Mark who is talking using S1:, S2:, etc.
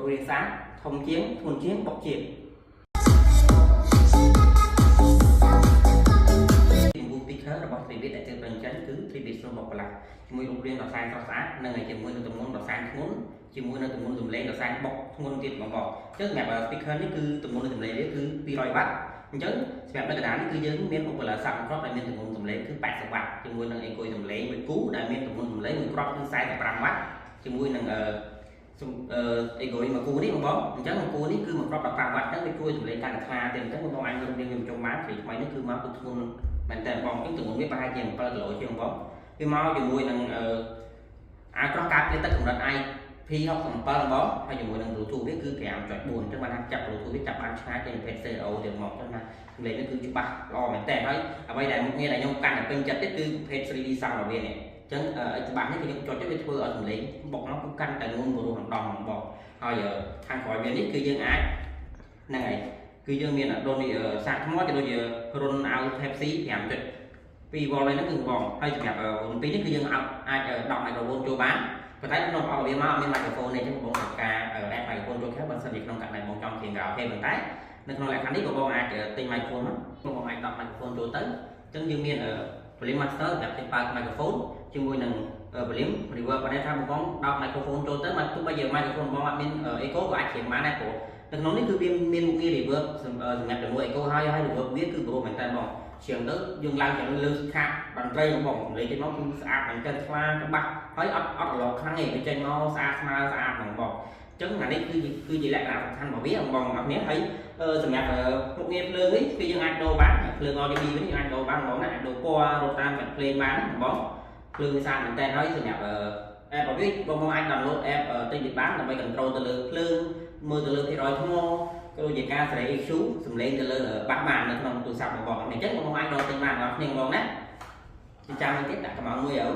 S1: riêng sáng thông chiến thuần chiến bọc chiến vụ speaker là bọc viết tại trên phần chấn cứ thì bị xung bọc là mùi lục riêng là sang sao sáng nên ngày chỉ mùi tụi môn là sang muốn chỉ mùi là tụi môn dùng lên là sang bọc môn tiền bọc bọc chứ mẹ và speakerនេះគឺtụi môn dùng lênគឺ200 W អញ្ចឹងស្រាប់នៅកណ្ដាលនេះគឺយើងមានឧបករណ៍សាក់គ្រាប់ដែលមានទម្ងន់សម្លេងគឺ80 W ជាមួយនឹងអេកុយសម្លេងមួយគូដែលមានទម្ងន់សម្លេងមួយគ្រាប់គឺ45 W ជាមួយនឹងអេកុយមួយគូនេះបងអញ្ចឹងមួយគូនេះគឺមួយគ្រាប់15 W ហ្នឹងវាជួយសម្លេងកាន់តែខ្លាទៀតអញ្ចឹងបងអាចរៀនខ្ញុំចុងបានពីថ្មីនេះគឺមកគឺធ្ងន់មែនតើបងអញ្ចឹងទម្ងន់វាប្រហែលជា7គីឡូជាងបងវាមកជាមួយនឹងអាក្រោះការពារទឹកកម្រិត IP67 បងហើយជាមួយនឹង Bluetooth វាគឺ 5.4 អញ្ចឹងបានថាចាប់ Bluetooth វាចាប់បានឆ្ងាយជាង Pet Stereo ទៀតមកអញ្ចឹងណាសម្លេងនេះគឺច្បាស់ល្អមែនតើហើយអ្វីដែលមុខងារដែលខ្ញុំកាន់តែពេញចិត្តទៀតគឺ Pet 3D Sound របស់វានេះអញ្ចឹងច្បាស់នេះគឺខ្ញុំចុចទៅវាធ្វើឲ្យសម្លេងបុកមកគឺកាន់តែងន់រស់ម្ដងបងហើយខាងក្រោយវានេះគឺយើងអាចហ្នឹងហើយគឺយើងមានដូននេះសាកថ្មក៏ដូចជារុនអាវ Pepsi 5.2 V ហ្នឹងគឺបងហើយសម្រាប់ពីនេះគឺយើងអាចដក microphone ចូលបានប៉ុន្តែក្នុងអបវាមកមាន microphone នេះអញ្ចឹងបងអាចការ add microphone ចូលខាងបើសិនជាក្នុងករណីបងចង់ជាង karaoke ប៉ុន្តែនៅក្នុងលក្ខខណ្ឌនេះបងអាចទិញ microphone មកបងអាចដក microphone ចូលទៅអញ្ចឹងយើងមាន volume master សម្រាប់ទិញបើក microphone ជាមួយនឹង volume reverb បានថាបងដក microphone ចូលទៅមកទោះបីជា microphone បងអត់មាន echo ក៏អាចច្រៀងបានដែរព្រោះនៅក្នុងនេះគឺវាមានមុខងារ reverb សម្រាប់ជាមួយ echo ហើយ reverb វាគឺព្រោះមែនតើបងជាងទៅយើងឡើងទៅលើខាតតន្ត្រីរបស់បងលេងចេញមកគឺស្អាតមែនតើខ្លាច្បាស់ហើយអត់រលកខ្លាំងទេវាចេញមកស្អាតស្មើស្អាតហ្មងបងអញ្ចឹងអានេះគឺជាលក្ខណៈសំខាន់របស់វាបងអត់នេះហើយសម្រាប់មុខងារភ្លើងនេះគឺយើងអាចដូរបានភ្លើង RGB នេះយើងអាចដូរបានបងណាអាចដូរពណ៌រត់តាមភ្លេងបានបងភ្លើងស្អាតមែនតើហើយសម្រាប់ app របស់វាបងអាច download app ទិញវាបានដើម្បី control ទៅលើភ្លើងមើលទៅលើភាគរយថ្មក៏ដូចជាការសេរី EQ សម្លេងទៅលើបាក់បាននៅក្នុងទូរស័ព្ទរបស់បងអញ្ចឹងបងអាចរកទិញបានបងគ្នាបងណាចាំមួយទៀតដាក់កម្អងមួយទៅ